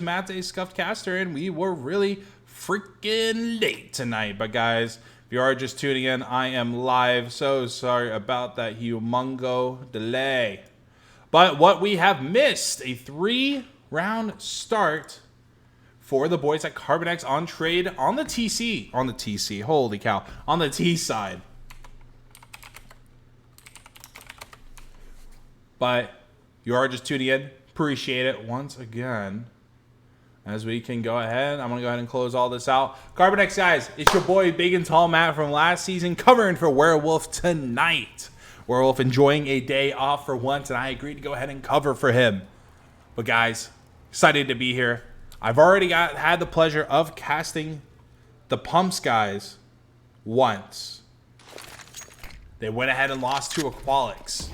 Matt's a scuffed caster, and we were really freaking late tonight. But guys, if you are just tuning in, I am live. So sorry about that humongo delay. But what we have missed, a 3-round start for the boys at CarbonX on trade on the TC. On the TC, holy cow. On the T side. But you are just tuning in. Appreciate it once again. As we can go ahead, I'm going to go ahead and close all this out. CarbonX, guys, it's your boy Big and Tall Matt from last season covering for Werewolf tonight. Werewolf enjoying a day off for once, and I agreed to go ahead and cover for him. But guys, excited to be here. I've already had the pleasure of casting the Pumps guys once. They went ahead and lost to Aqualix.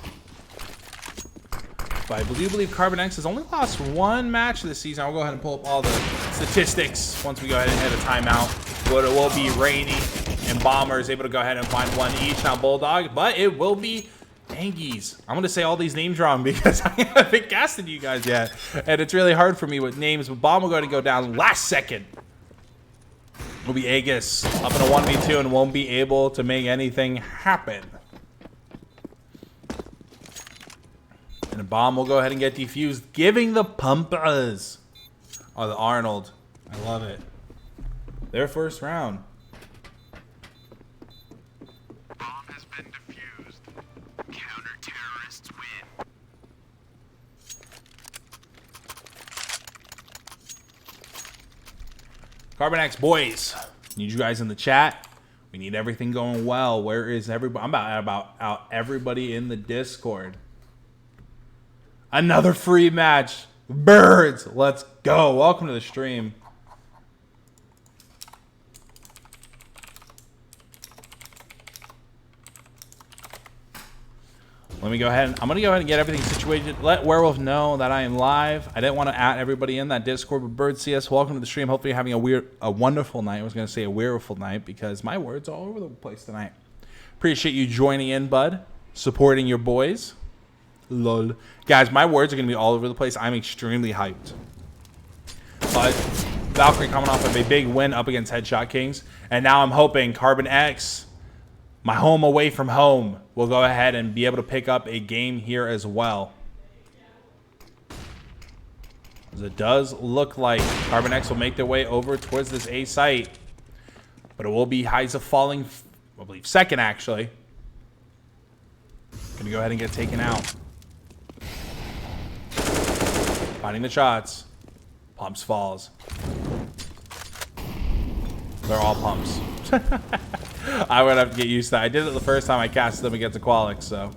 But I believe CarbonX has only lost one match this season. I'll go ahead and pull up all the statistics once we go ahead and hit a timeout. But it will be Rainy and Bombers able to go ahead and find one each, not Bulldog. But it will be Angies. I'm going to say all these names wrong because I haven't casted you guys yet. And it's really hard for me with names. But Bomb will go ahead and go down last second. Will be Aegis up in a 1v2 and won't be able to make anything happen. And a Bomb will go ahead and get defused, giving the Pumpers. Oh, the Arnold. I love it. Their first round. Bomb has been defused. Counter-terrorists win. CarbonX boys, need you guys in the chat. We need everything going well. Where is everybody? I'm about out everybody in the Discord. Another free match. Birds. Let's go. Welcome to the stream. Let me go ahead. I'm going to go ahead and get everything situated. Let Werewolf know that I am live. I didn't want to add everybody in that Discord, but Bird CS, welcome to the stream. Hopefully you're having a wonderful night. I was going to say a weariful night because my words are all over the place tonight. Appreciate you joining in, bud. Supporting your boys. Lol. Guys, my words are going to be all over the place. I'm extremely hyped. But Valkyrie coming off of a big win up against Headshot Kings. And now I'm hoping CarbonX, my home away from home, will go ahead and be able to pick up a game here as well. As it does look like CarbonX will make their way over towards this A site. But it will be Heiza falling, I believe, second actually. Going to go ahead and get taken out. Finding the shots. Pumps falls. They're all pumps. I would have to get used to that. I did it the first time I casted them against Aqualix, so.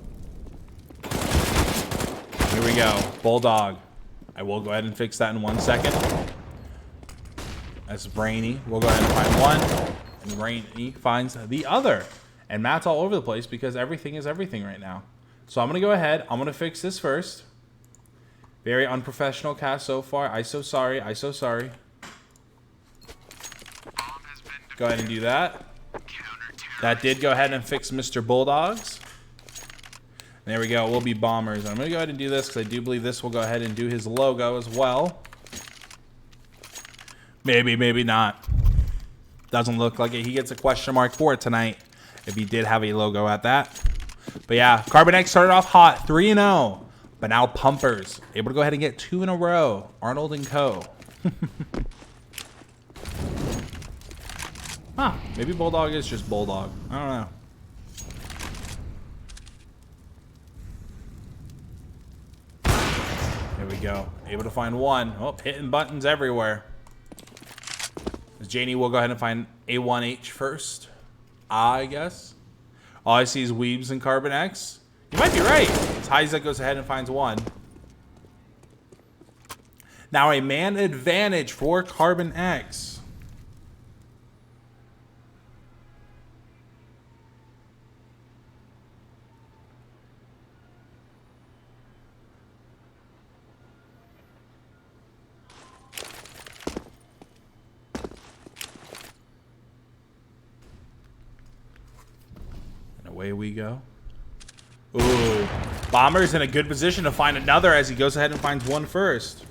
Here we go. Bulldog. I will go ahead and fix that in 1 second. That's Rainy. We'll go ahead and find one. And Rainy finds the other. And Matt's all over the place because everything is everything right now. So I'm going to go ahead. I'm going to fix this first. Very unprofessional cast so far. I so sorry. I so sorry. Go ahead and do that. That did go ahead and fix Mr. Bulldogs. There we go. We'll be Bombers. I'm going to go ahead and do this because I do believe this will go ahead and do his logo as well. Maybe, maybe not. Doesn't look like it. He gets a question mark for it tonight if he did have a logo at that. But yeah, CarbonX started off hot, 3-0. But now Pumpers, able to go ahead and get 2 in a row. Arnold and Co. Huh, maybe Bulldog is just Bulldog. I don't know. There we go. Able to find one. Oh, hitting buttons everywhere. As Janie will go ahead and find A1H first. I guess. All I see is Weebs and CarbonX. You might be right. As Heiza goes ahead and finds one. Now a man advantage for CarbonX. And away we go. Ooh, Bomber's in a good position to find another as he goes ahead and finds one first.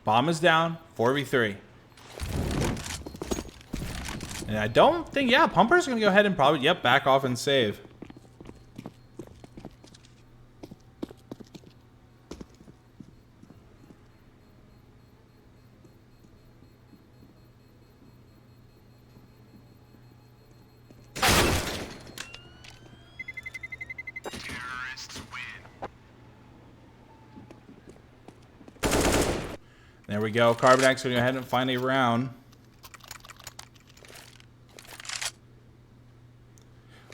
Bomb is down. 4v3. And I don't think, yeah, Pumper's going to go ahead and probably, yep, back off and save. Terrorists win. There we go. CarbonX going to go ahead and find a round.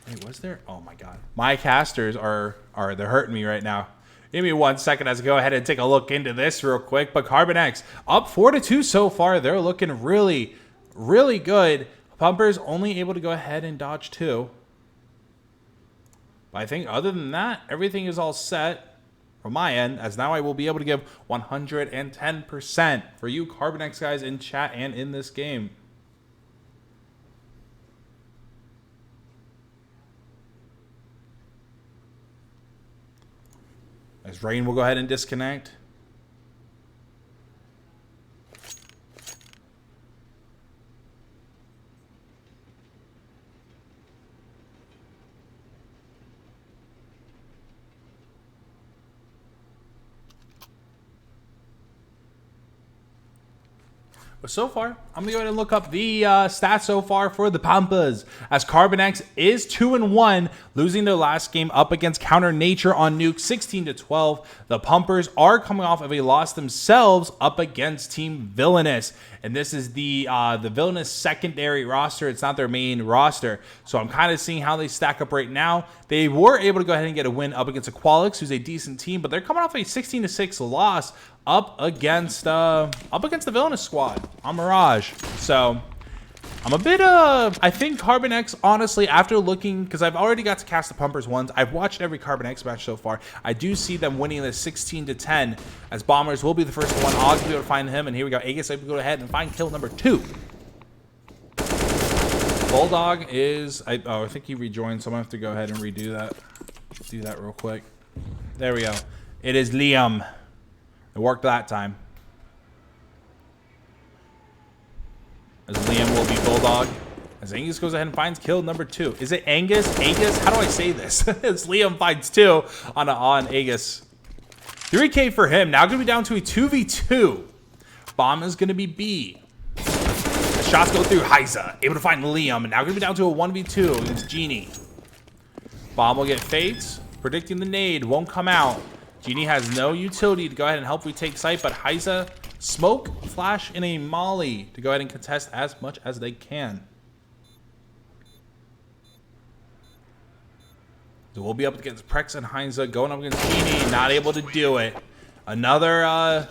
Wait, was there? Oh my god. My casters are they're hurting me right now. Give me 1 second as I go ahead and take a look into this real quick. But CarbonX up 4-2 so far. They're looking really, really good. Pumper's only able to go ahead and dodge 2. But I think other than that, everything is all set from my end, as now I will be able to give 110% for you CarbonX guys in chat and in this game. As Rain will go ahead and disconnect. But so far, I'm going to go ahead and look up the stats so far for the Pampas. As CarbonX is 2-1, losing their last game up against Counter Nature on Nuke 16-12. The Pumpers are coming off of a loss themselves up against Team Villainous. And this is the Villainous secondary roster. It's not their main roster. So I'm kind of seeing how they stack up right now. They were able to go ahead and get a win up against Aqualix, who's a decent team, but they're coming off a 16-6 loss up against the Villainous squad on Mirage. So I'm a bit I think CarbonX, honestly, after looking, because I've already got to cast the Pumpers once, I've watched every CarbonX match so far. I do see them winning this 16-10, as Bombers will be the first one. Oz will be able to find him, and here we go. Aegis able to go ahead and find kill number 2. Bulldog is, I think he rejoined, so I'm gonna have to go ahead and redo that. Do that real quick. There we go. It is Liam. It worked that time. As Liam will be Bulldog. As Angus goes ahead and finds kill number 2. Is it Angus? Angus? How do I say this? As Liam finds 2 on Angus. 3K for him. Now going to be down to a 2v2. Bomb is going to be B. The shots go through Heiza. Able to find Liam. And now going to be down to a 1v2 against Genie. Bomb will get Fates. Predicting the nade. Won't come out. Genie has no utility to go ahead and help retake site, but Heiza, smoke, flash, and a molly to go ahead and contest as much as they can. So we'll be up against Prex and Heiza, going up against Genie, not able to do it. Another, I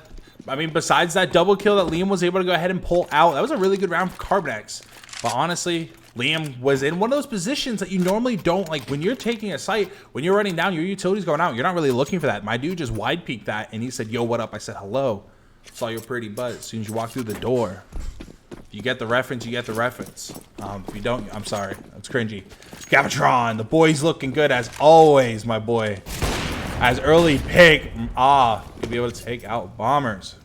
mean, besides that double kill that Liam was able to go ahead and pull out, that was a really good round for CarbonX. But honestly, Liam was in one of those positions that you normally don't, like when you're taking a site, when you're running down, your utility's going out, you're not really looking for that. My dude just wide peeked that and he said, yo, what up? I said, hello. Saw your pretty butt as soon as you walk through the door. If you get the reference, you get the reference. If you don't, I'm sorry. That's cringy. Gavatron, the boy's looking good as always, my boy. As early pick, to be able to take out Bombers.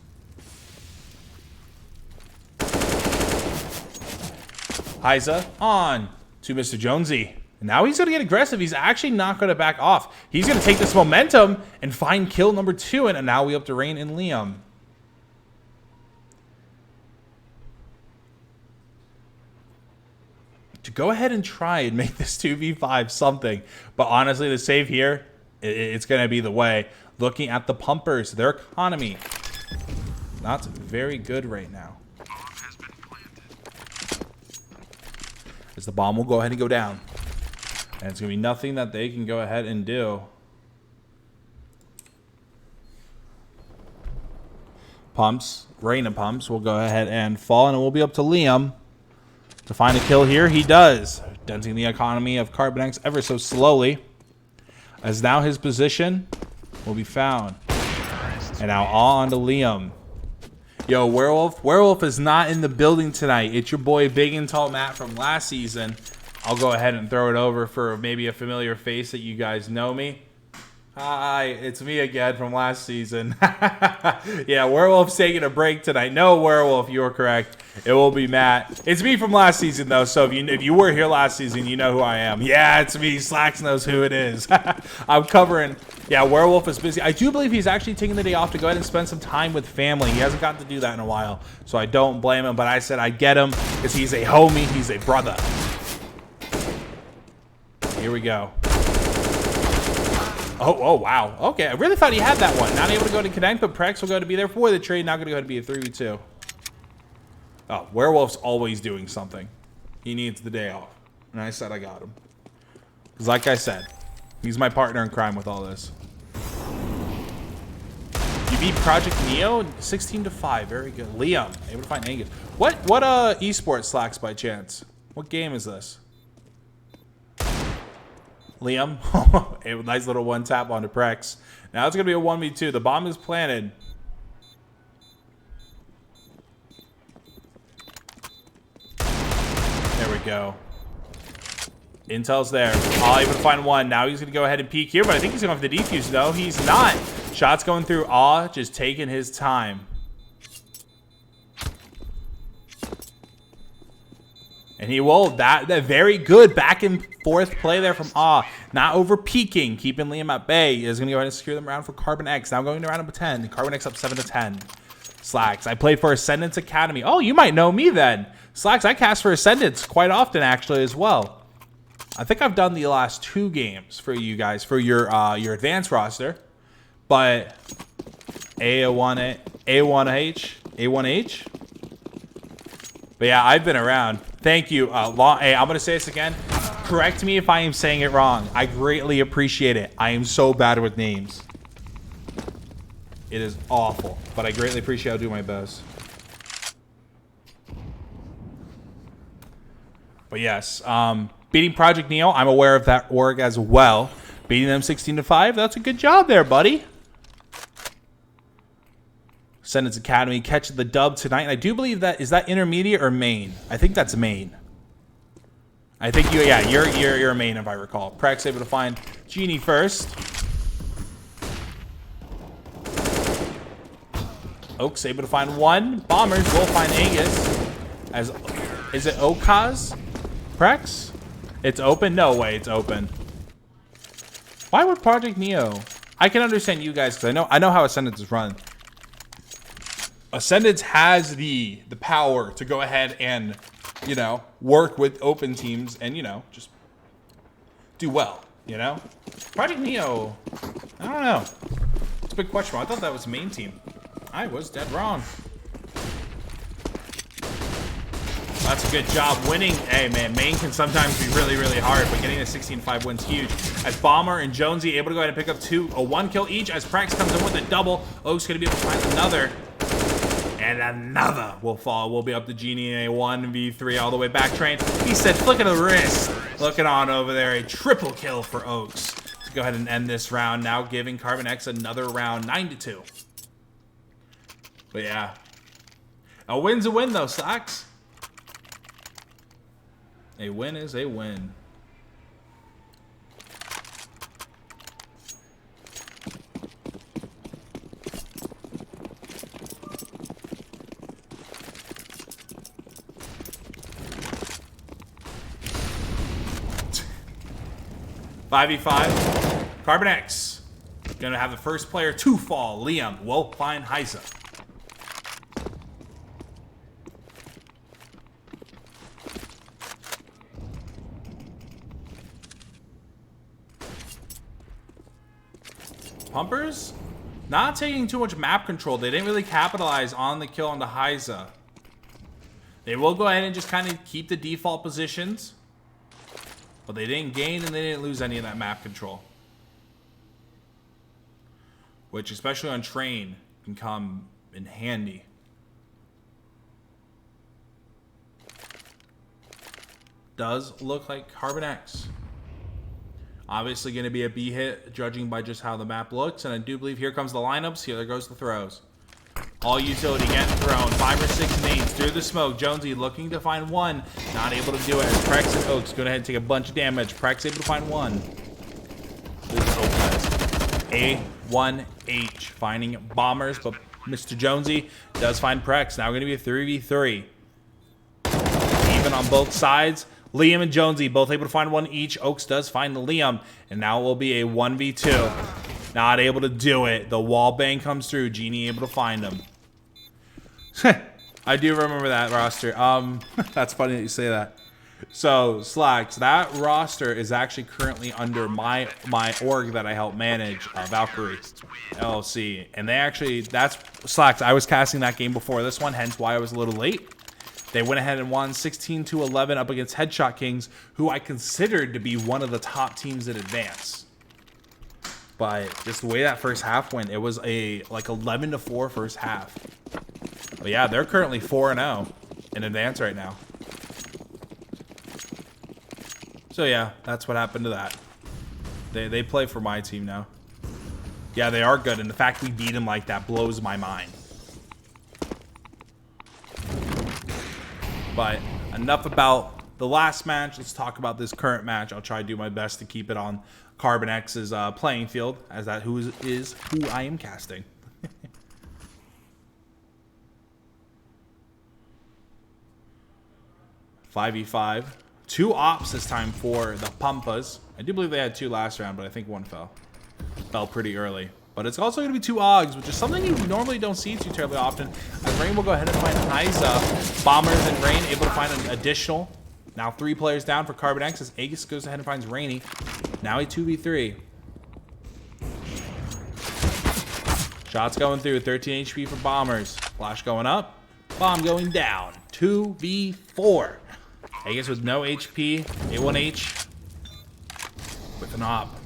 Heiza on to Mr. Jonesy. And now he's going to get aggressive. He's actually not going to back off. He's going to take this momentum and find kill number 2. And now we up to Rain and Liam. To go ahead and try and make this 2v5 something. But honestly, the save here, it's going to be the way. Looking at the Pumpers, their economy, not very good right now. As the bomb will go ahead and go down. And it's going to be nothing that they can go ahead and do. Pumps, Rain and Pumps will go ahead and fall. And it will be up to Liam to find a kill here. He does. Denting the economy of CarbonX ever so slowly. As now his position will be found. And now on to Liam. Yo, Werewolf. Werewolf is not in the building tonight. It's your boy Big and Tall Matt from last season. I'll go ahead and throw it over for maybe a familiar face that you guys know me. Hi, it's me again from last season. Yeah, Werewolf's taking a break tonight. No, Werewolf, you were correct. It will be Matt. It's me from last season, though, so if you were here last season, you know who I am. Yeah, it's me. Slacks knows who it is. I'm covering. Yeah, Werewolf is busy. I do believe he's actually taking the day off to go ahead and spend some time with family. He hasn't gotten to do that in a while, so I don't blame him, but I said I'd get him because he's a homie. He's a brother. Here we go. Oh, wow. Okay, I really thought he had that one. Not able to go to connect, but Prex will go to be there for the trade. Not going to go ahead and be a 3v2. Oh, Werewolf's always doing something. He needs the day off. And I said I got him. Because like I said, he's my partner in crime with all this. You beat Project Neo 16-5. Very good. Liam, able to find Angus. What esports Slacks by chance? What game is this? Liam, a nice little one tap onto Prex. Now it's going to be a 1v2. The bomb is planted. There we go. Intel's there. All able to find one. Now he's going to go ahead and peek here, but I think he's going to have the defuse. No, he's not. Shots going through. Awe just taking his time. And he will. That very good back and forth play there from Awe. Not over peaking, keeping Liam at bay. He is going to go ahead and secure them around for CarbonX. Now going to round number 10. CarbonX up 7-10. Slacks. I played for Ascendance Academy. Oh, you might know me then. Slacks, I cast for Ascendance quite often actually as well. I think I've done the last 2 games for you guys for your advanced roster. But A1H. But yeah, I've been around. Thank you. Hey, I'm going to say this again. Correct me if I am saying it wrong. I greatly appreciate it. I am so bad with names. It is awful. But I greatly appreciate I'll do my best. But yes, beating Project Neo, I'm aware of that org as well. Beating them 16-5, that's a good job there, buddy. Ascendance Academy catching the dub tonight. And I do believe that, is that intermediate or main? I think that's main. I think you're a main if I recall. Prex able to find Genie first. Oaks able to find one. Bombers will find Angus. Is it Okaz? Prex? It's open? No way, it's open. Why would Project Neo? I can understand you guys because I know how Ascendance is run. Ascendance has the power to go ahead and, you know, work with open teams and, you know, just do well, you know? Project Neo, I don't know. It's a big question mark. I thought that was main team. I was dead wrong. That's a good job winning. Hey, man, main can sometimes be really, really hard, but getting a 16-5 win's huge. As Bomber and Jonesy able to go ahead and pick up a 1 kill each. As Prax comes in with a double, Oak's going to be able to find another. And another will fall. We'll be up to Genie in a 1v3 all the way back train. He said, flick of the wrist. Looking on over there. A triple kill for Oaks. To go ahead and end this round. Now giving CarbonX another round. 9-2. But yeah. A win's a win, though, Slacks. A win is a win. (5v5) CarbonX gonna have the first player to fall. Liam will find Heisa. Pumpers not taking too much map control. They didn't really capitalize on the kill on the Heisa. They will go ahead and just kind of keep the default positions. But they didn't gain and they didn't lose any of that map control. Which, especially on train, can come in handy. Does look like CarbonX. Obviously going to be a B hit, judging by just how the map looks. And I do believe here comes the lineups. Here there goes the throws. All utility getting thrown. 5 or 6 nades through the smoke. Jonesy looking to find one. Not able to do it. As Prex and Oaks go ahead and take a bunch of damage. Prex able to find one. This is Oaks. A1H finding Bombers, but Mr. Jonesy does find Prex. Now we're going to be a 3v3. Even on both sides. Liam and Jonesy both able to find one each. Oaks does find the Liam, and now it will be a 1v2. Not able to do it. The wall bang comes through. Genie able to find him. I do remember that roster. That's funny that you say that. So, Slacks, that roster is actually currently under my org that I help manage, Valkyrie LLC. And they actually, that's Slacks. I was casting that game before this one, hence why I was a little late. They went ahead and won 16-11 up against Headshot Kings, who I considered to be one of the top teams in advance. But just the way that first half went, it was a like 11-4 first half. But yeah, they're currently 4-0 in advance right now. So yeah, that's what happened to that. They play for my team now. Yeah, they are good, and the fact we beat them like that blows my mind. But enough about the last match. Let's talk about this current match. I'll try to do my best to keep it on CarbonX's playing field, as that is who I am casting. 5v5. 2 ops this time for the Pampas. I do believe they had 2 last round, but I think 1 fell. Fell pretty early. But it's also going to be 2 Augs, which is something you normally don't see too terribly often. As Rain will go ahead and find Isa. Bombers and Rain able to find an additional. Now 3 players down for CarbonX as Aegis goes ahead and finds Rainy. Now a 2v3. Shots going through. 13 HP for Bombers. Flash going up. Bomb going down. 2v4. Aegis with no HP. A1H with an op.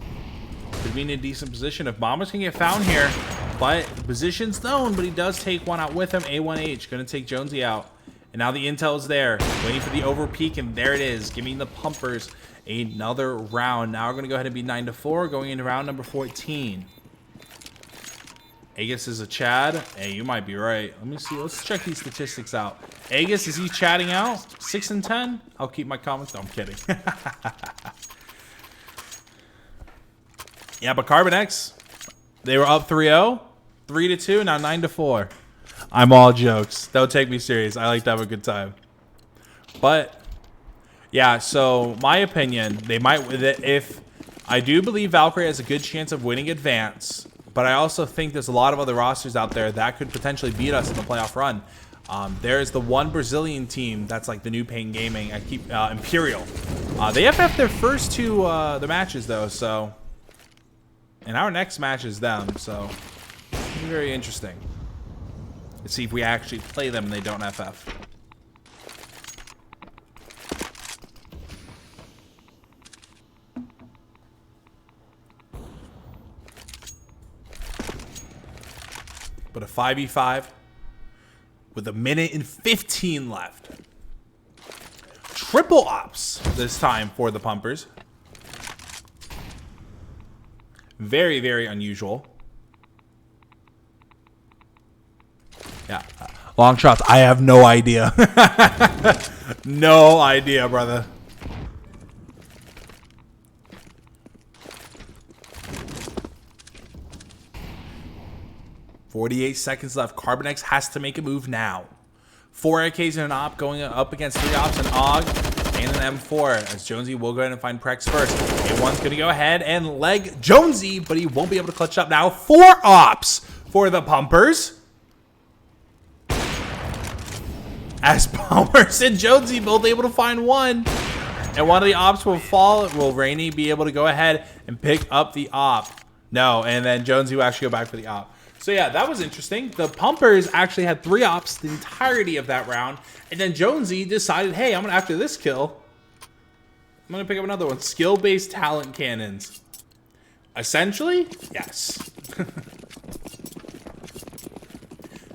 Could be in a decent position if Bombers can get found here. But the position's known, but he does take one out with him. A1H going to take Jonesy out. And now the intel is there. Waiting for the overpeak, and there it is. Giving the Pumpers another round. Now we're going to go ahead and be 9-4, going into round number 14. Aegis is a Chad. Hey, you might be right. Let me see. Let's check these statistics out. Aegis, is he chatting out? 6 and 10? I'll keep my comments. No, I'm kidding. Yeah, but CarbonX, they were up 3-0, 3-2, now 9-4. I'm all jokes. Don't take me serious. I like to have a good time. But yeah, so my opinion, they might, if I do believe Valkyrie has a good chance of winning advance, but I also think there's a lot of other rosters out there that could potentially beat us in the playoff run. There's the one Brazilian team that's like the new Pain Gaming. I keep Imperial. They have their first 2 the matches though, so. And our next match is them, so it'll be very interesting. Let's see if we actually play them and they don't FF. But a 5v5 with 1:15 left. Triple ops this time for the Pumpers. Very, very unusual. Yeah. Long shots. I have no idea. No idea, brother. .48 seconds left. CarbonX has to make a move now. 4 AKs and an op going up against 3 ops, an AUG, and an M4. As Jonesy will go ahead and find Prex first. A1's going to go ahead and leg Jonesy, but he won't be able to clutch up now. 4 ops for the Pumpers. As Bombers and Jonesy both able to find one. And one of the ops will fall. Will Rainy be able to go ahead and pick up the op? No, and then Jonesy will actually go back for the op. So yeah, that was interesting. The Pumpers actually had 3 ops the entirety of that round. And then Jonesy decided, hey, I'm going to, after this kill, I'm going to pick up another one. Skill-based talent cannons. Essentially, yes.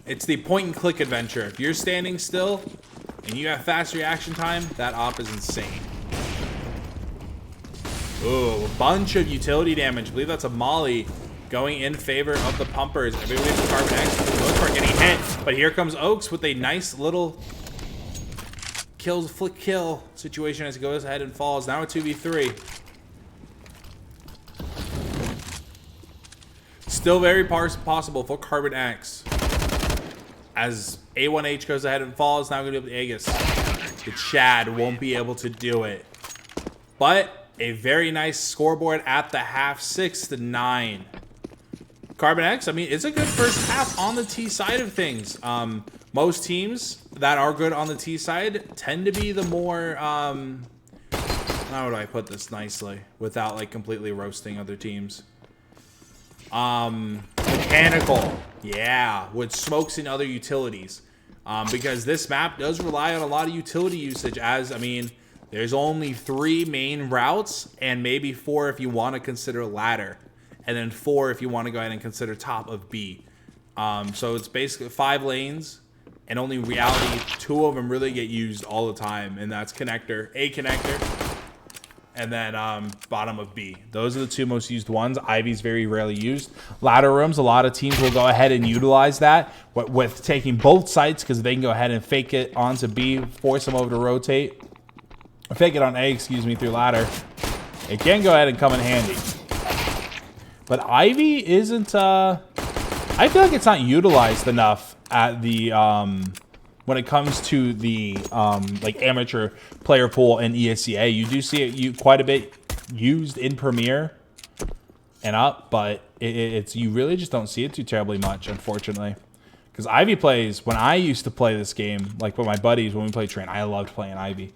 It's the point-and-click adventure. If you're standing still and you have fast reaction time, that op is insane. Ooh, a bunch of utility damage. I believe that's a molly going in favor of the Pumpers. Everybody with CarbonX for the most part getting hit. But here comes Oaks with a nice little flick kill situation as he goes ahead and falls. Now a 2v3. Still very possible for CarbonX. As A1H goes ahead and falls, now going to be Aegis. The Chad won't be able to do it. But a very nice scoreboard at the half, 6-9. CarbonX, I mean, it's a good first half on the T side of things. Most teams that are good on the T side tend to be the more, how do I put this nicely without like completely roasting other teams? Mechanical, yeah, with smokes and other utilities. Because this map does rely on a lot of utility usage, as, I mean, there's only 3 main routes and maybe 4 if you want to consider ladder. And then 4 if you want to go ahead and consider top of B. So it's basically 5 lanes, and only reality 2 of them really get used all the time, and that's connector, A connector, and then bottom of B. Those are the 2 most used ones. Ivy's very rarely used. Ladder rooms, a lot of teams will go ahead and utilize that with taking both sites, because they can go ahead and fake it onto B, force them over to rotate. Fake it on A, excuse me, through ladder. It can go ahead and come in handy. But Ivy isn't, I feel like it's not utilized enough at the, when it comes to the, like, amateur player pool in ESEA. You do see it quite a bit used in Premier and up, but it's you really just don't see it too terribly much, unfortunately. Because Ivy plays, when I used to play this game, like with my buddies when we played Train, I loved playing Ivy.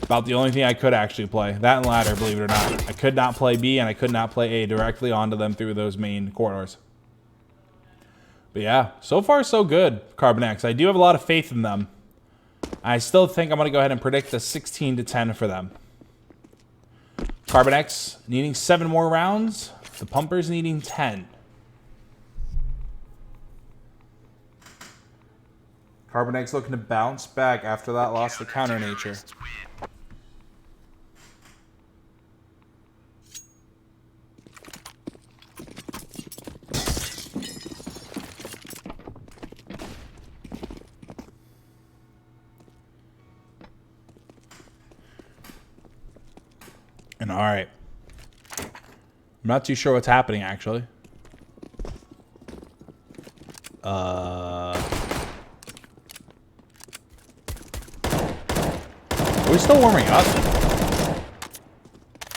About the only thing I could actually play. That and ladder, believe it or not. I could not play B and I could not play A directly onto them through those main corridors. But yeah, so far so good, CarbonX. I do have a lot of faith in them. I still think I'm going to go ahead and predict a 16-10 for them. CarbonX needing 7 more rounds. The Pumpers needing 10. CarbonX looking to bounce back after that loss to Counter Nature. And all right. I'm not too sure what's happening, actually. We're still warming up.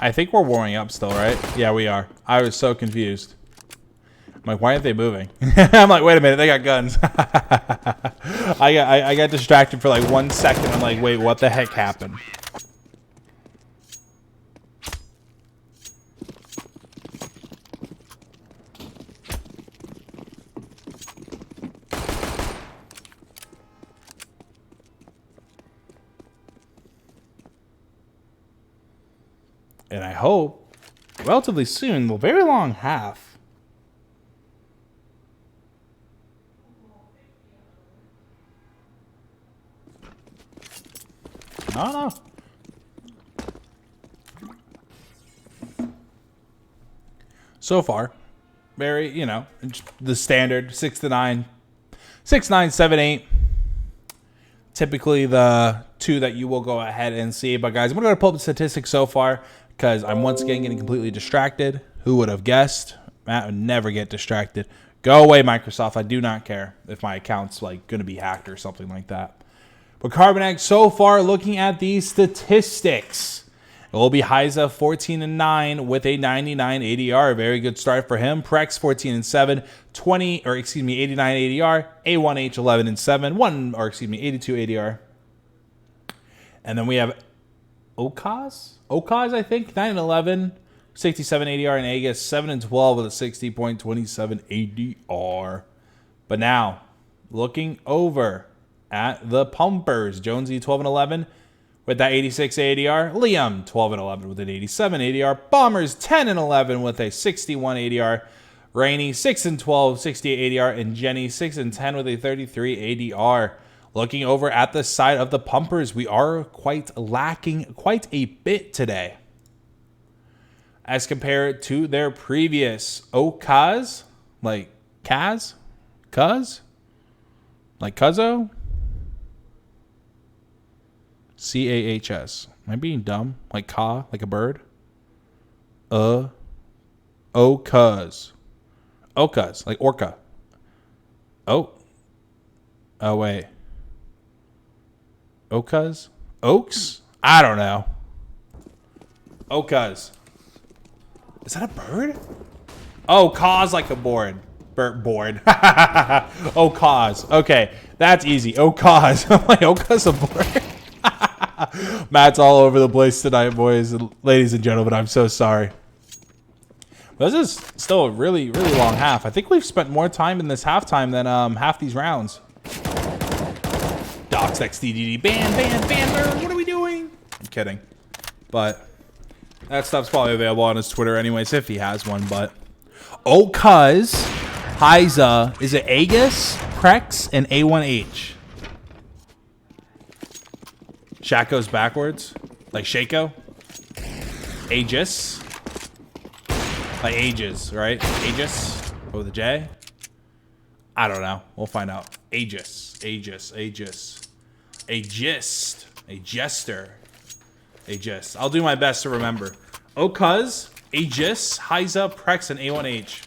I think we're warming up still, right? Yeah, we are. I was so confused. I'm like, why aren't they moving? I'm like, wait a minute, they got guns. I got distracted for like 1 second. I'm like, wait, what the heck happened? And I hope relatively soon, the very long half. No. So far, very, you know, the standard 6-9, 6-9, 7-8. Typically the 2 that you will go ahead and see. But guys, I'm going to pull up the statistics so far, because I'm once again getting completely distracted. Who would have guessed? Matt would never get distracted. Go away, Microsoft. I do not care if my account's like going to be hacked or something like that. But CarbonX so far, looking at these statistics, it will be Heiza 14-9 with a 99 ADR. Very good start for him. Prex 14-7, 89 ADR. A1H 11-7, 82 ADR. And then we have Okaz, I think, 9-11, 67 ADR, and Aegis 7-12 with a 60.27 ADR. But now, looking over at the Pumpers, Jonesy 12-11 with that 86 ADR, Liam 12-11 with an 87 ADR, Bombers 10-11 with a 61 ADR, Rainy 6-12, 68 ADR, and Jenny 6-10 with a 33 ADR. Looking over at the side of the Pumpers, we are quite lacking quite a bit today as compared to their previous Okaz, like Kaz, Cuz, like Cuzzo, CAHS. Am I being dumb? Like Ka, like a bird? Okaz. Okas, like orca. Oh. Oh, wait. Okas? Oaks? I don't know. Okas. Is that a bird? Oh, cause like a board. Board. Oh, cause. Okay, that's easy. Oh, cause. I'm like, Oka's a board. Matt's all over the place tonight, boys and ladies and gentlemen. I'm so sorry. This is still a really, really long half. I think we've spent more time in this halftime than half these rounds. Docs XDDD. Bam, bam, bam. What are we doing? I'm kidding. But that stuff's probably available on his Twitter anyways, if he has one. But oh, cuz Hyza, is it Aegis, Prex, and A1H? Shaq goes backwards, like Shaco. Aegis, like Aegis, right? Aegis with a J. I don't know. We'll find out. Aegis, Aegis, Aegis, a gist, a jester, Aegis. I'll do my best to remember. Oh, cuz Aegis, Hyza, Prex, and A1H.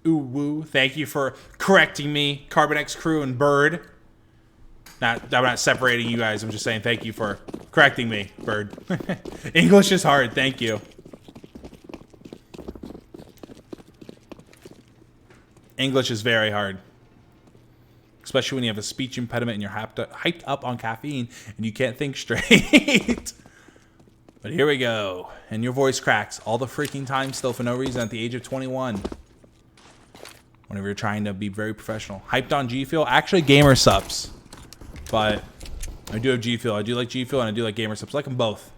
Ooh, woo. Thank you for correcting me, CarbonX crew and Bird. I'm not separating you guys. I'm just saying thank you for correcting me, Bird. English is hard. Thank you. English is very hard. Especially when you have a speech impediment and you're hyped up on caffeine and you can't think straight. But here we go. And your voice cracks all the freaking time still for no reason at the age of 21. Whenever you're trying to be very professional. Hyped on G Fuel. Actually, Gamer Subs. But I do have G Fuel. I do like G Fuel and I do like Gamer Subs. I like them both.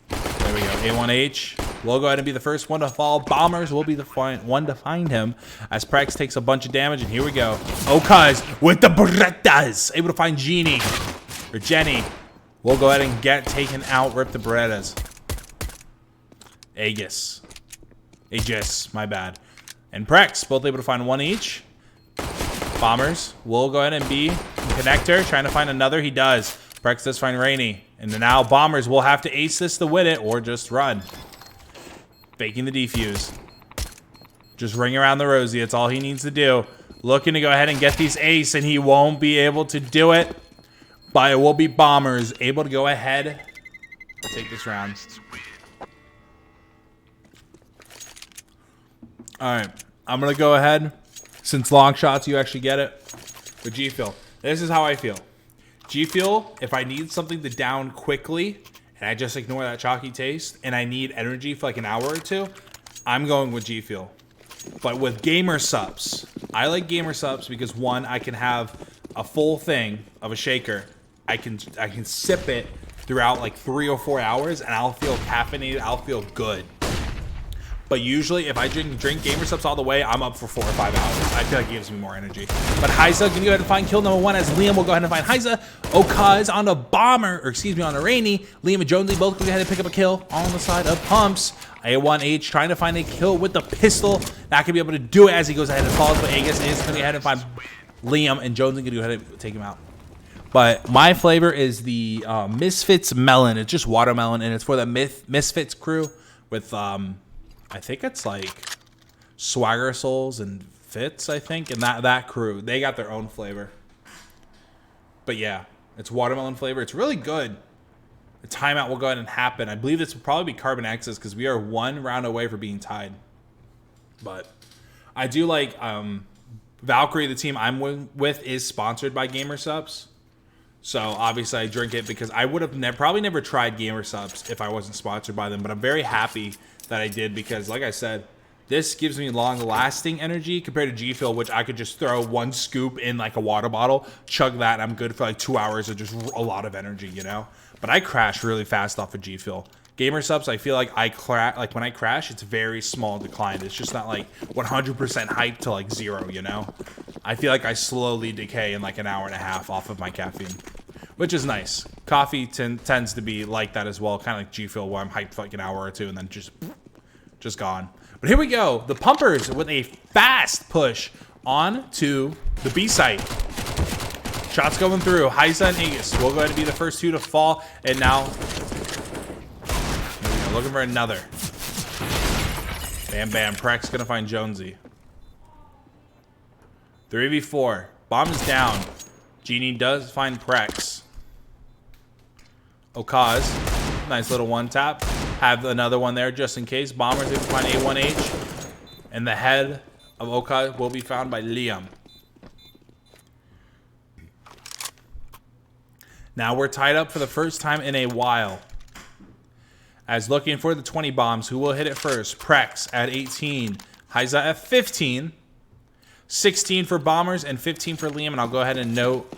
There we go. A1H. We'll go ahead and be the first one to fall. Bombers will be the one to find him. As Prex takes a bunch of damage. And here we go. Okas with the Berettas. Able to find Genie. Or Jenny. We'll go ahead and get taken out. Rip the Berettas. Aegis. Aegis. My bad. And Prex, both able to find one each. Bombers will go ahead and be connector, trying to find another. He does. Prex does find Rainy. And now Bombers will have to ace this to win it or just run. Faking the defuse. Just ring around the rosy. That's all he needs to do. Looking to go ahead and get these ace, and he won't be able to do it. But it will be Bombers able to go ahead and take this round. All right, I'm going to go ahead. Since long shots, you actually get it with G Fuel. This is how I feel. G Fuel, if I need something to down quickly, and I just ignore that chalky taste, and I need energy for like an hour or two, I'm going with G Fuel. But with Gamer Subs, I like Gamer Subs because one, I can have a full thing of a shaker. I can sip it throughout like 3 or 4 hours, and I'll feel caffeinated. I'll feel good. But usually, if I drink Gamer Subs all the way, I'm up for 4 or 5 hours. I feel like it gives me more energy. But Hyza can go ahead and find kill number 1 as Liam will go ahead and find Hyza. Okaz on the Bomber, or excuse me, on the Rainy. Liam and Jonesy both go ahead and pick up a kill on the side of Pumps. A1H trying to find a kill with the pistol. Not going to be able to do it as he goes ahead and falls, but Aegis is going to go ahead and find Liam, and Jonesy can go ahead and take him out. But my flavor is the Misfits Melon. It's just watermelon, and it's for the Misfits crew with... I think it's like Swagger Souls and Fits, I think. And that crew, they got their own flavor. But yeah, it's watermelon flavor. It's really good. The timeout will go ahead and happen. I believe this will probably be CarbonX's because we are 1 round away from being tied. But I do like Valkyrie, the team I'm with, is sponsored by Gamer Subs. So obviously I drink it because I would have probably never tried Gamer Subs if I wasn't sponsored by them. But I'm very happy that I did because, like I said, this gives me long-lasting energy compared to G Fuel, which I could just throw 1 scoop in like a water bottle, chug that, and I'm good for like 2 hours of just a lot of energy, you know? But I crash really fast off of G Fuel. Gamer Subs, I feel like when I crash, it's very small decline. It's just not like 100% hype to like 0, you know? I feel like I slowly decay in like an hour and a half off of my caffeine, which is nice. Coffee tends to be like that as well, kind of like G Fuel, where I'm hyped for like an hour or two and then just gone. But here we go. The Pumpers with a fast push on to the B site. Shots going through. Hyza and Aegis will go ahead and be the first 2 to fall. And now, looking for another. Bam, bam. Prex gonna find Jonesy. 3v4. Bomb is down. Genie does find Prex. Okaz. Nice little one tap. Have another one there just in case. Bombers able to find A1H. And the head of Okaz will be found by Liam. Now we're tied up for the first time in a while. As looking for the 20 bombs, who will hit it first? Prex at 18. Heiza at 15. 16 for Bombers and 15 for Liam. And I'll go ahead and note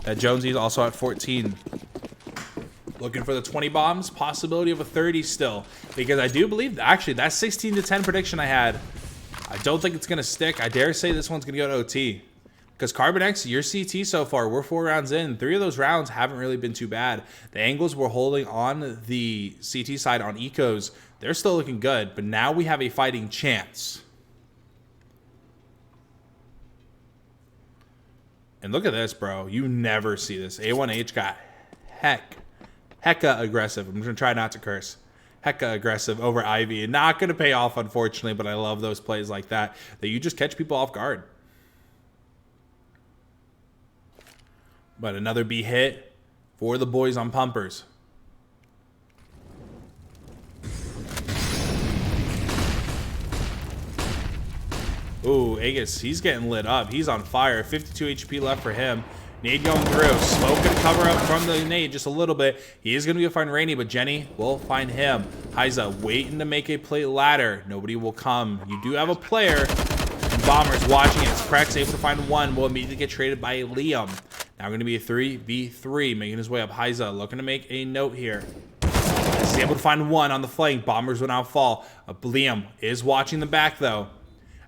that Jonesy is also at 14. Looking for the 20 bombs. Possibility of a 30 still. Because I do believe, actually, that 16 to 10 prediction I had, I don't think it's going to stick. I dare say this one's going to go to OT. Because CarbonX, your CT so far, we're 4 rounds in. 3 of those rounds haven't really been too bad. The angles we're holding on the CT side on ecos, they're still looking good. But now we have a fighting chance. And look at this, bro. You never see this. A1H got hecka aggressive. I'm going to try not to curse. Hecka aggressive over Ivy. Not going to pay off, unfortunately, but I love those plays like that. That you just catch people off guard. But another B hit for the boys on pumpers. Ooh, Aegis, he's getting lit up. He's on fire. 52 HP left for him. Nade going through. Smoke going to cover up from the nade just a little bit. He is going to go find Rainy, but Jenny will find him. Heiza waiting to make a play ladder. Nobody will come. You do have a player. And Bombers watching it. Prex able to find one. Will immediately get traded by Liam. Now going to be a 3v3. Making his way up. Heiza looking to make a note here. He's able to find one on the flank. Bombers will now fall. Liam is watching the back, though,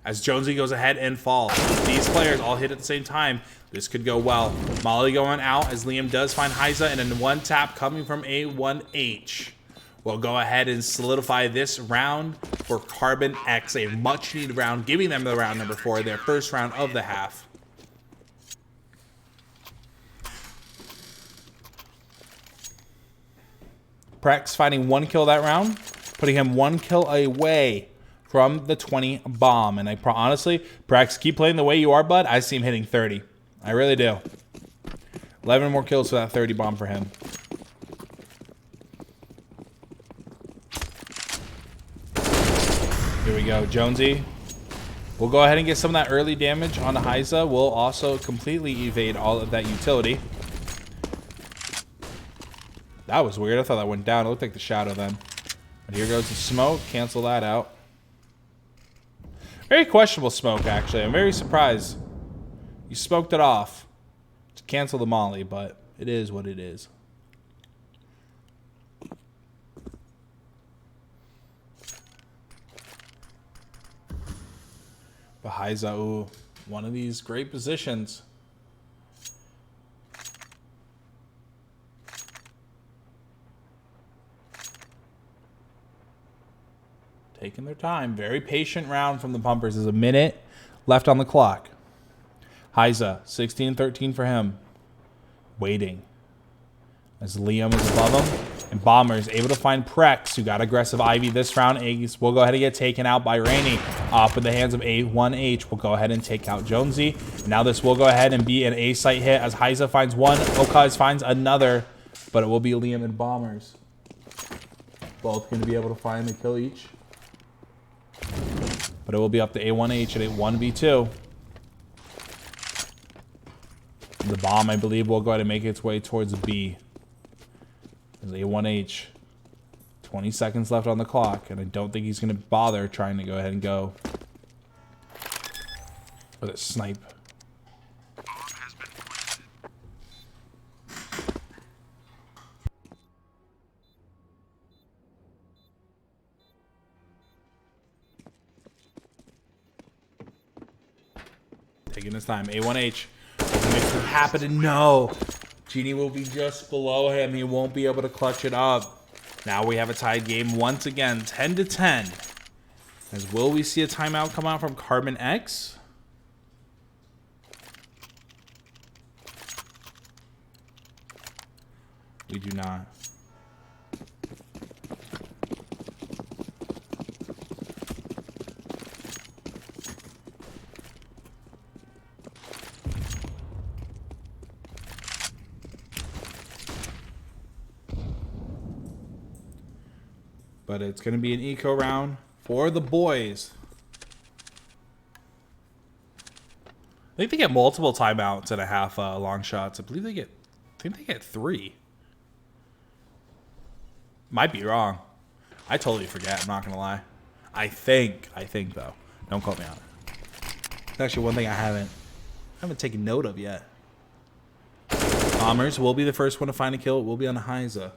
as Jonesy goes ahead and falls. These players all hit at the same time. This could go well. Molly going out as Liam does find Heiza, and then one tap coming from A1H. We'll go ahead and solidify this round for CarbonX, a much-needed round, giving them the round number 4, their first round of the half. Prex finding 1 kill that round, putting him 1 kill away from the 20 bomb. And honestly, Prex, keep playing the way you are, bud. I see him hitting 30. I really do. 11 more kills for that 30 bomb for him. Here we go. Jonesy. We'll go ahead and get some of that early damage on the Heiza. We'll also completely evade all of that utility. That was weird. I thought that went down. It looked like the shadow then. But here goes the smoke. Cancel that out. Very questionable smoke, actually. I'm very surprised. You smoked it off to cancel the molly, but it is what it is. But Heiza, ooh, one of these great positions. Taking their time. Very patient round from the pumpers. There's a minute left on the clock. Heiza, 16-13 for him. Waiting. As Liam is above him. And Bombers able to find Prex, who got aggressive Ivy this round. Aegis will go ahead and get taken out by Rainy. Off in the hands of A1H. We'll go ahead and take out Jonesy. Now this will go ahead and be an A-site hit as Heiza finds one. Okaz finds another. But it will be Liam and Bombers. Both going to be able to find the kill each. But it will be up to A1H at a 1v2. The bomb, I believe, will go ahead and make its way towards B. There's A1H. 20 seconds left on the clock, and I don't think he's going to bother trying to go ahead and go with a snipe. Taking his time. A1H. Makes it happen, and no. Genie will be just below him. He won't be able to clutch it up. Now we have a tied game once again, 10-10. As will we see a timeout come out from CarbonX? We do not. But it's going to be an eco round for the boys. I think they get multiple timeouts and a half long shots. I think they get 3. Might be wrong. I totally forget. I'm not going to lie. I think though. Don't quote me on it. It's actually one thing I haven't taken note of yet. Bombers will be the first one to find a kill. It will be on ESEA.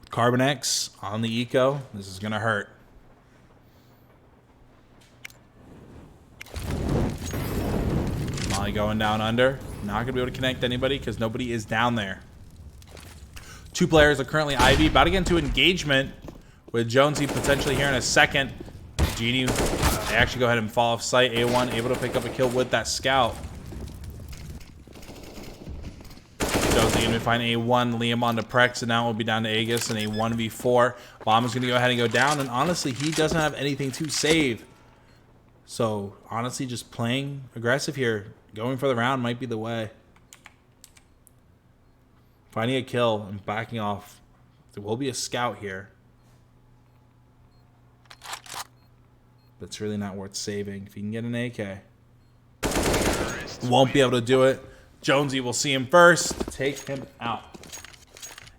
CarbonX on the eco. This is going to hurt. Molly going down under. Not going to be able to connect anybody because nobody is down there. 2 players are currently Ivy. About to get into engagement with Jonesy potentially here in a second. Genie, they actually go ahead and fall off site. A1 able to pick up a kill with that scout. Jonesy going to find A1. Liam on to Prex, and now we'll be down to Aegis and a 1v4. Bomb is going to go ahead and go down, and honestly, he doesn't have anything to save. So, honestly, just playing aggressive here. Going for the round might be the way. Finding a kill and backing off. There will be a scout here. But it's really not worth saving. If you can get an AK. Won't be able to do it. Jonesy will see him first. Take him out.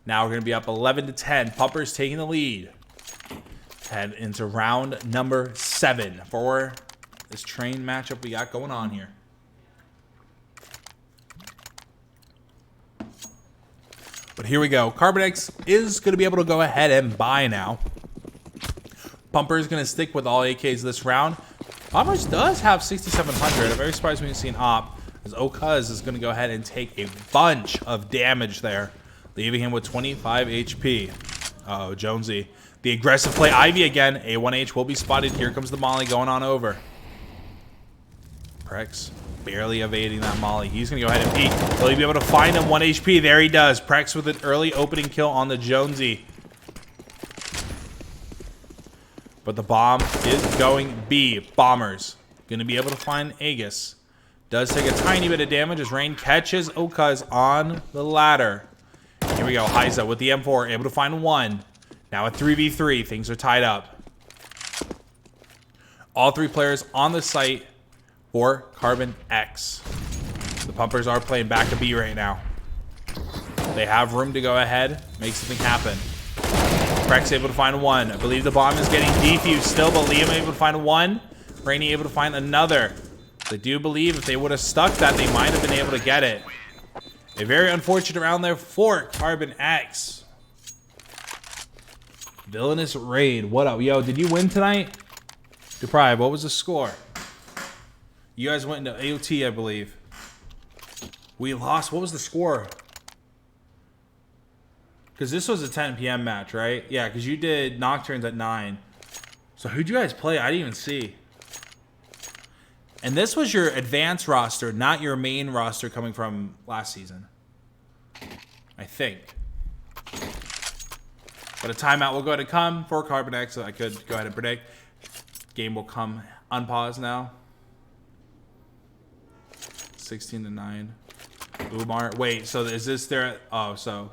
Now we're going to be up 11-10. Pumpers taking the lead. Head into round number 7 for this train matchup we got going on here. But here we go. CarbonX is going to be able to go ahead and buy now. Pumper is going to stick with all AKs this round. Bombers does have 6,700. I'm very surprised we didn't see an op, as Okaz is going to go ahead and take a bunch of damage there, leaving him with 25 HP. Uh-oh, Jonesy. The aggressive play. Ivy again. A1H will be spotted. Here comes the Molly going on over. Prex barely evading that Molly. He's going to go ahead and peek. Will he be able to find him? 1 HP. There he does. Prex with an early opening kill on the Jonesy. But the bomb is going B. Bombers going to be able to find Aegis. Does take a tiny bit of damage as Rain catches Okaz on the ladder. Here we go. ESEA with the M4 able to find 1. Now at 3v3. Things are tied up. All 3 players on the site for CarbonX. The Pumpers are playing back to B right now. They have room to go ahead, make something happen. Prex able to find 1. I believe the bomb is getting defused still, but Liam able to find 1. Rainy able to find another. I do believe if they would have stuck that, they might have been able to get it. A very unfortunate round there for CarbonX. Villainous raid. What up? Yo, did you win tonight? Deprive, what was the score? You guys went into AOT, I believe. We lost. What was the score? Because this was a 10 p.m. match, right? Yeah, because you did Nocturnes at 9. So who'd you guys play? I didn't even see. And this was your advanced roster, not your main roster coming from last season. I think. But a timeout will go ahead and come for CarbonX, so I could go ahead and predict. Game will come unpaused now. 16-9. Umar. Wait, so is this their... Oh, so...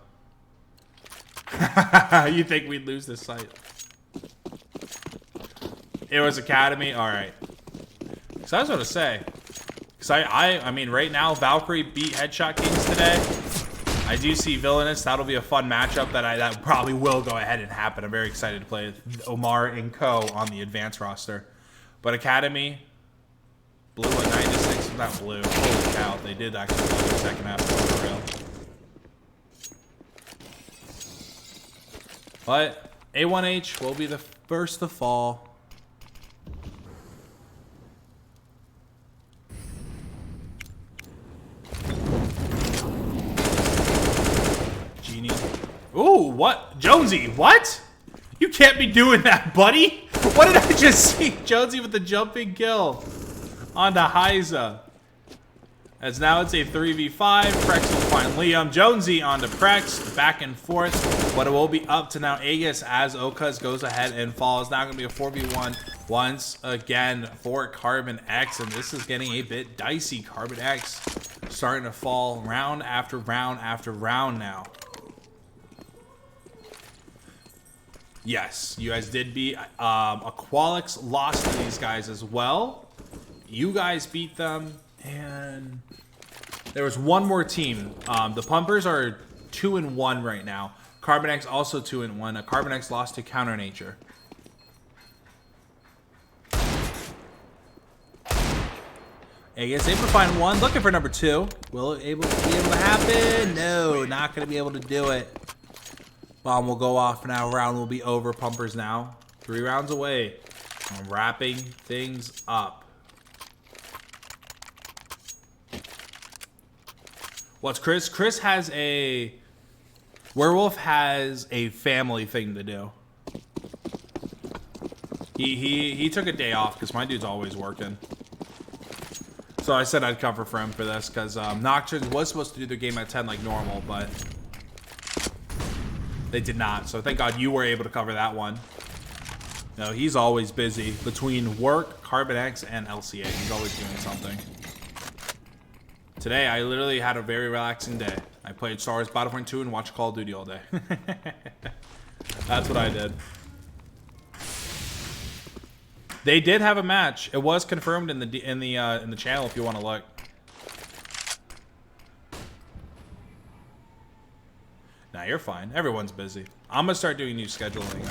You think we'd lose this site? It was Academy? Alright. So I was going to say... Because I mean, right now, Valkyrie beat Headshot Kings today. I do see Villainous. That'll be a fun matchup that probably will go ahead and happen. I'm very excited to play with Omar and Co. on the advanced roster. But Academy... Blue at 96, not blue. Holy cow, they did actually play the second half for real. But A1H will be the first to fall. Genie. Ooh, what? Jonesy, what? You can't be doing that, buddy. What did I just see? Jonesy with the jumping kill. On to ESEA. As now it's a 3v5. Prex will find Liam. Jonesy on to Prex. Back and forth. But it will be up to now Aegis as Okaz goes ahead and falls. Now going to be a 4v1 once again for CarbonX. And this is getting a bit dicey. CarbonX starting to fall round after round after round now. Yes, you guys did beat Aqualix lost to these guys as well. You guys beat them, and there was one more team. The Pumpers are 2-1 right now. CarbonX also 2-1. CarbonX lost to Counter Nature. Aegis able to find one, looking for number 2. Will it be able to happen? No, not going to be able to do it. Bomb will go off now. Round will be over. Pumpers now 3 rounds away. I'm wrapping things up. What's Chris? Chris has a... Werewolf has a family thing to do. He took a day off because my dude's always working. So I said I'd cover for him for this because Nocturne was supposed to do their game at 10 like normal, but they did not. So thank God you were able to cover that one. No, he's always busy between work, CarbonX, and LCA. He's always doing something. Today, I literally had a very relaxing day. I played Star Wars Battlefront 2 and watched Call of Duty all day. That's what I did. They did have a match. It was confirmed in the channel if you want to look. Nah, you're fine. Everyone's busy. I'm gonna start doing new scheduling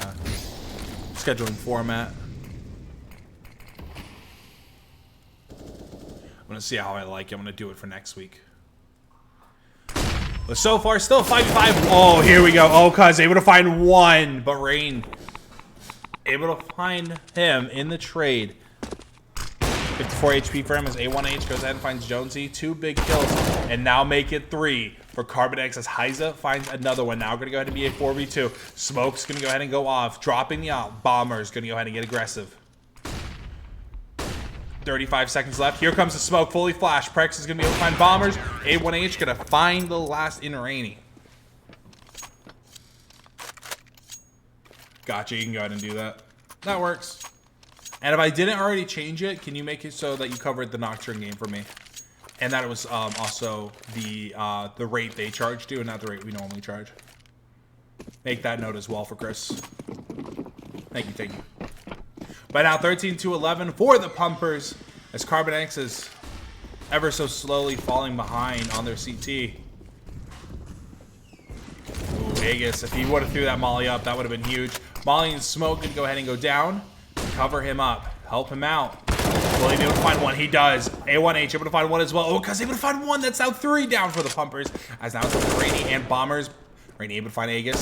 format. I'm gonna see how I like it. I'm gonna do it for next week. But so far, still 5-5. Oh, here we go. Oh, cuz able to find one, but Rain able to find him in the trade. 54 HP for him as A1H goes ahead and finds Jonesy. 2 big kills, and now make it 3 for CarbonX as Heiza finds another one. Now gonna go ahead and be a 4v2. Smoke's gonna go ahead and go off, dropping the out. Bomber's gonna go ahead and get aggressive. 35 seconds left. Here comes the smoke, fully flashed. Prex is going to be able to find Bombers. A1H going to find the last in Rainy. Gotcha, you can go ahead and do that. That works. And if I didn't already change it, can you make it so that you covered the Nocturne game for me? And that it was also the rate they charged you and not the rate we normally charge. Make that note as well for Chris. Thank you, thank you. By now, 13-11 for the Pumpers, as CarbonX is ever so slowly falling behind on their CT. Ooh, Aegis, if he would have threw that Molly up, that would have been huge. Molly and Smoke can go ahead and go down. Cover him up. Help him out. Will he be able to find one? He does. A1H able to find one as well. Oh, because able to find one. That's now 3 down for the Pumpers. As now it's up to Rainy and Bombers. Rainy able to find Aegis.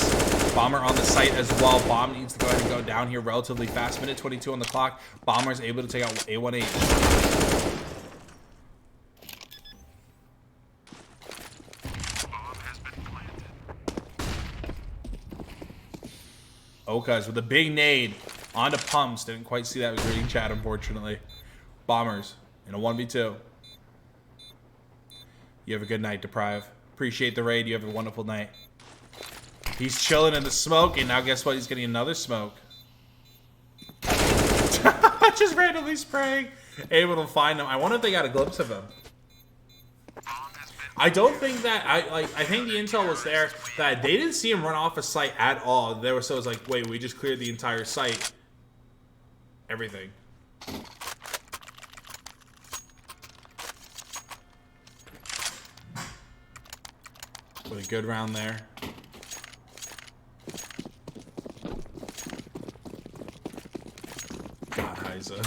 Bomber on the site as well. Bomb needs to go ahead and go down here relatively fast. Minute 22 on the clock. Bomber's able to take out A1H. Okas with a big nade onto Pumps. Didn't quite see that. Was reading chat, unfortunately. Bombers in a 1v2. You have a good night, Deprive. Appreciate the raid. You have a wonderful night. He's chilling in the smoke, and now guess what? He's getting another smoke. Just randomly spraying. Able to find him. I wonder if they got a glimpse of him. I don't think that... I think the intel was there that they didn't see him run off a site at all. There was, so it was like, wait, we just cleared the entire site. Everything. With a good round there. God, Heiza.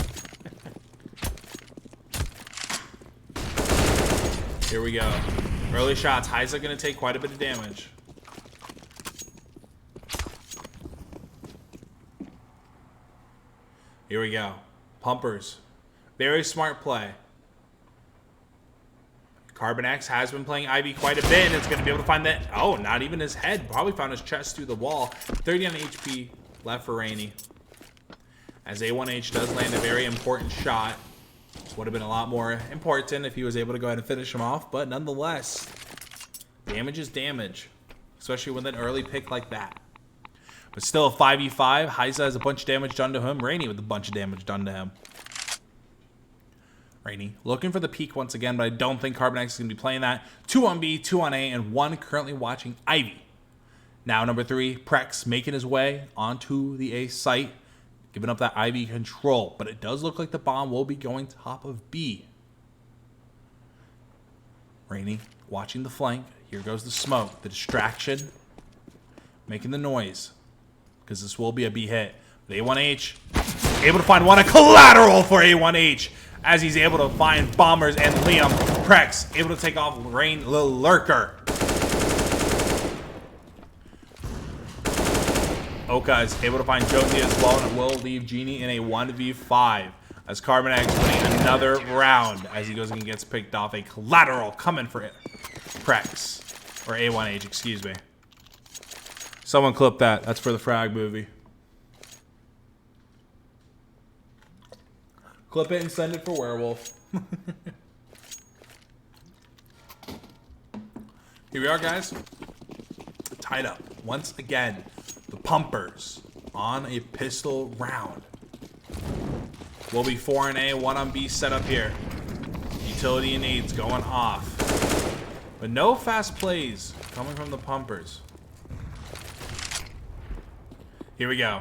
Here we go. Early shots. Heiza going to take quite a bit of damage. Here we go. Pumpers. Very smart play. CarbonX has been playing Ivy quite a bit, and it's going to be able to find that. Oh, not even his head. Probably found his chest through the wall. 30 on HP left for Rainy. As A1H does land a very important shot. Would have been a lot more important if he was able to go ahead and finish him off, but nonetheless, damage is damage, especially with an early pick like that. But still a 5v5. Heiza has a bunch of damage done to him. Rainy with a bunch of damage done to him. Rainy looking for the peak once again, but I don't think CarbonX is going to be playing that. 2 on B, 2 on A, and 1 currently watching Ivy. Now number 3, Prex making his way onto the A site, giving up that IV control. But it does look like the bomb will be going top of B. Rainy watching the flank. Here goes the smoke. The distraction. Making the noise. Because this will be a B hit. The A1H able to find one. A collateral for A1H. As he's able to find bombers and Liam. Prex able to take off Rain the Lurker. Oka is able to find Jonesy as well, and it will leave Genie in a 1v5 as CarbonX winning another round as he goes and gets picked off. A collateral coming for it. Prex. Or A1H, excuse me. Someone clip that. That's for the Frag movie. Clip it and send it for Werewolf. Here we are, guys. Tied up. Once again, the Pumpers on a pistol round. Will be 4 on A, 1 on B set up here. Utility and needs going off. But no fast plays coming from the Pumpers. Here we go.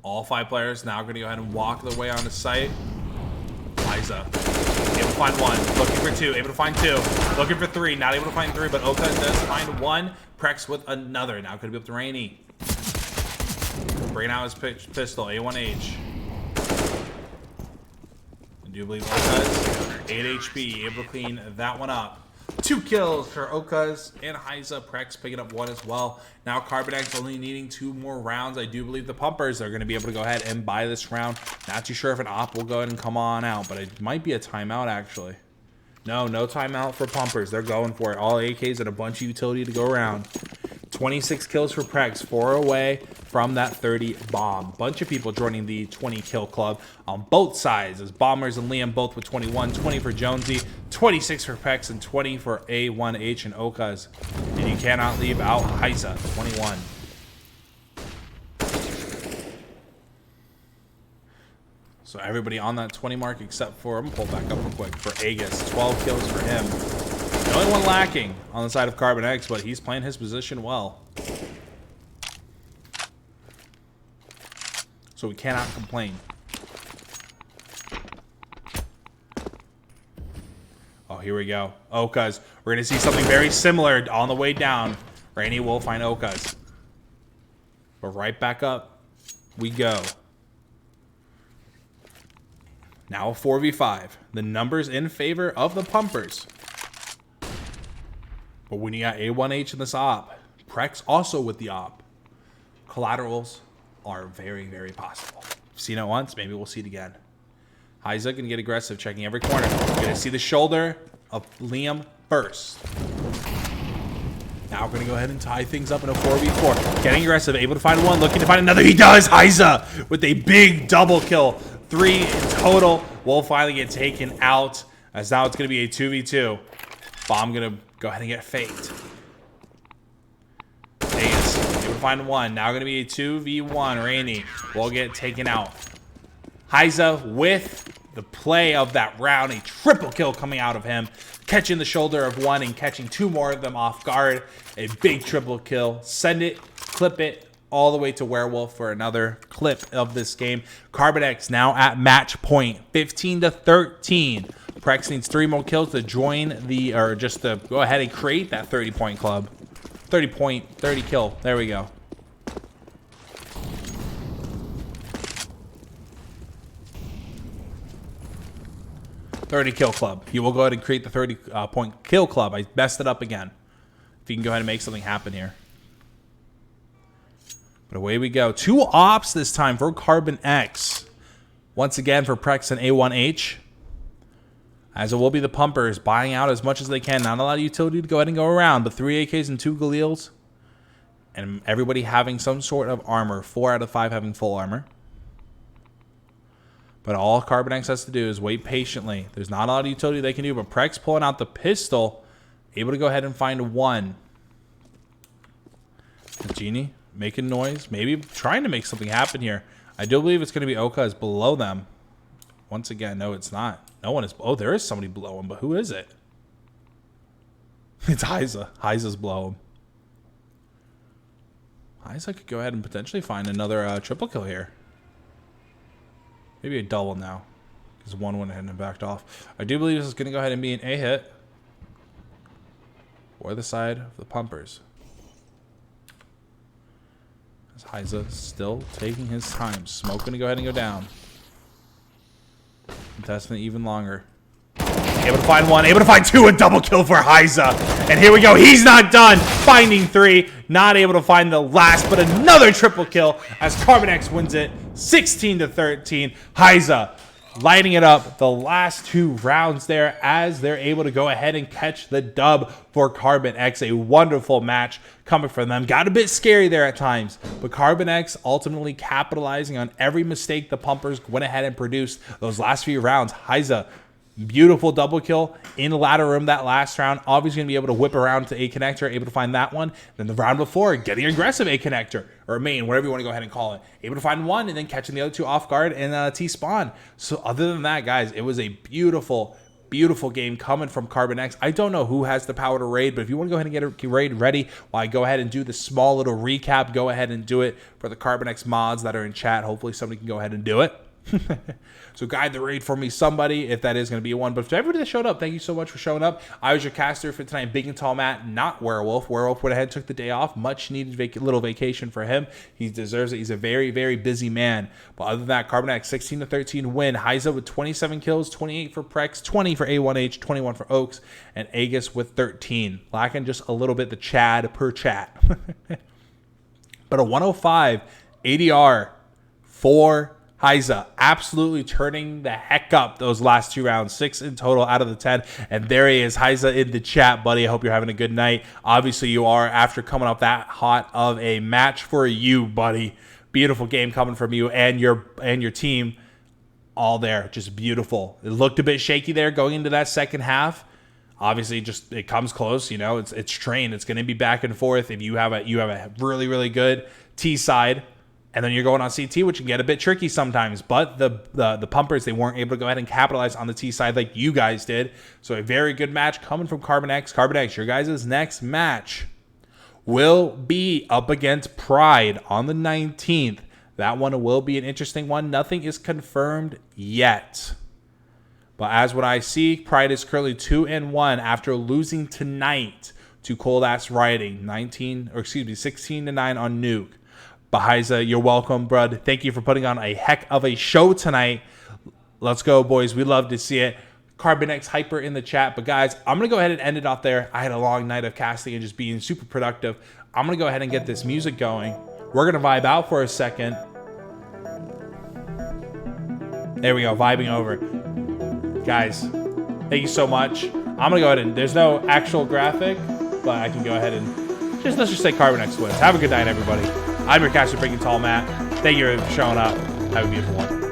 All 5 players now going to go ahead and walk their way on the site. Liza. Able to find 1. Looking for 2. Able to find 2. Looking for 3. Not able to find 3, but Oka does find 1. Prex with another. Now could be up to Rainy. Bringing out his pistol. A1H. I do believe Oka's 8 HP. Able to clean that one up. 2 kills for Okas and Heiza. Prex picking up 1 as well. Now CarbonX only needing 2 more rounds. I do believe the Pumpers are going to be able to go ahead and buy this round. Not too sure if an op will go ahead and come on out, but it might be a timeout actually. No timeout for Pumpers. They're going for it. All AKs and a bunch of utility to go around. 26 kills for Prex, 4 away from that 30 bomb. Bunch of people joining the 20 kill club on both sides as Bombers and Liam both with 21, 20 for Jonesy, 26 for Prex, and 20 for A1H and Okas. And you cannot leave out Heiza, 21. So everybody on that 20 mark except for, I'm gonna pull back up real quick, for Aegis, 12 kills for him. The only one lacking on the side of CarbonX, but he's playing his position well. So we cannot complain. Oh, here we go. Okas. We're going to see something very similar on the way down. Rainy will find Okas. But right back up we go. Now a 4v5. The numbers in favor of the Pumpers. But when you got A1H in this op, Prex also with the op, collaterals are very, very possible. We've seen it once, maybe we'll see it again. Heiza can get aggressive, checking every corner. You're going to see the shoulder of Liam first. Now we're going to go ahead and tie things up in a 4v4. Getting aggressive, able to find 1, looking to find another. He does! Heiza with a big double kill. 3 in total will finally get taken out, as now it's going to be a 2v2. Bomb going to go ahead and get faked. Vegas, able to find 1. Now going to be a 2v1. Rainy will get taken out. Heiza with the play of that round. A triple kill coming out of him. Catching the shoulder of 1 and catching 2 more of them off guard. A big triple kill. Send it, clip it, all the way to Werewolf for another clip of this game. CarbonX now at match point. 15-13. Prex needs 3 more kills to join the, or just to go ahead and create that 30-point club. 30 kill. There we go. $30 kill club. You will go ahead and create the 30-point kill club. I messed it up again. If you can go ahead and make something happen here. But away we go. 2 ops this time for CarbonX. Once again for Prex and A1H. As it will be the Pumpers buying out as much as they can. Not a lot of utility to go ahead and go around, but 3 AKs and 2 Galils. And everybody having some sort of armor. 4 out of 5 having full armor. But all CarbonX has to do is wait patiently. There's not a lot of utility they can do, but Prex pulling out the pistol. Able to go ahead and find 1. Genie making noise. Maybe trying to make something happen here. I do believe it's going to be Oka is below them. Once again, no, it's not. No one is. Oh, there is somebody below him, but who is it? It's Heiza. Heiza's below him. Heisa could go ahead and potentially find another triple kill here. Maybe a double now, because one went ahead and backed off. I do believe this is going to go ahead and be an A hit for the side of the pumpers. As Heisa still taking his time. Smoke going to go ahead and go down. Contesting it even longer. Able to find one, able to find two, and double kill for Heisa. And here we go. He's not done. Finding three. Not able to find the last, but another triple kill as CarbonX wins it 16-13. Heisa lighting it up the last 2 rounds there as they're able to go ahead and catch the dub for CarbonX. A wonderful match coming from them. Got a bit scary there at times, but CarbonX ultimately capitalizing on every mistake the pumpers went ahead and produced those last few rounds. Heisa, beautiful double kill in the ladder room that last round. Obviously going to be able to whip around to A connector, able to find that one. Then the round before, getting aggressive A connector or main, whatever you want to go ahead and call it. Able to find one and then catching the other 2 off guard and T-spawn. So other than that, guys, it was a beautiful, beautiful game coming from CarbonX. I don't know who has the power to raid, but if you want to go ahead and get a raid ready while I go ahead and do the small little recap, go ahead and do it for the CarbonX mods that are in chat. Hopefully somebody can go ahead and do it. So guide the raid for me, somebody, if that is going to be one. But for everybody that showed up, thank you so much for showing up. I was your caster for tonight, Big and Tall Matt, not Werewolf. Werewolf went ahead and took the day off. Much needed little vacation for him. He deserves it. He's a very, very busy man. But other than that, CarbonX 16-13 win. Heisa with 27 kills, 28 for Prex, 20 for A1H, 21 for Oaks, and Agus with 13. Lacking just a little bit the Chad per chat. But a 105 ADR for Heisa, absolutely turning the heck up those last 2 rounds. 6 in total out of the 10. And there he is, Heisa in the chat, buddy. I hope you're having a good night. Obviously you are after coming up that hot of a match for you, buddy. Beautiful game coming from you and your team. All there, just beautiful. It looked a bit shaky there going into that second half. Obviously, just it comes close. You know, it's trained. It's going to be back and forth. If you have a really, really good T side, and then you're going on CT, which can get a bit tricky sometimes. But the pumpers, they weren't able to go ahead and capitalize on the T side like you guys did. So a very good match coming from CarbonX. CarbonX, your guys' next match will be up against Pride on the 19th. That one will be an interesting one. Nothing is confirmed yet. But as what I see, Pride is currently 2-1 after losing tonight to Cold Ass Riding, 16-9 on Nuke. But Heisa, you're welcome, bud. Thank you for putting on a heck of a show tonight. Let's go, boys. We love to see it. CarbonX Hyper in the chat. But guys, I'm going to go ahead and end it off there. I had a long night of casting and just being super productive. I'm going to go ahead and get this music going. We're going to vibe out for a second. There we go, vibing over. Guys, thank you so much. I'm going to go ahead and, there's no actual graphic, but I can go ahead and let's just say CarbonX wins. Have a good night, everybody. I'm your caster, Big and Tall Matt. Thank you for showing up. Have a beautiful one.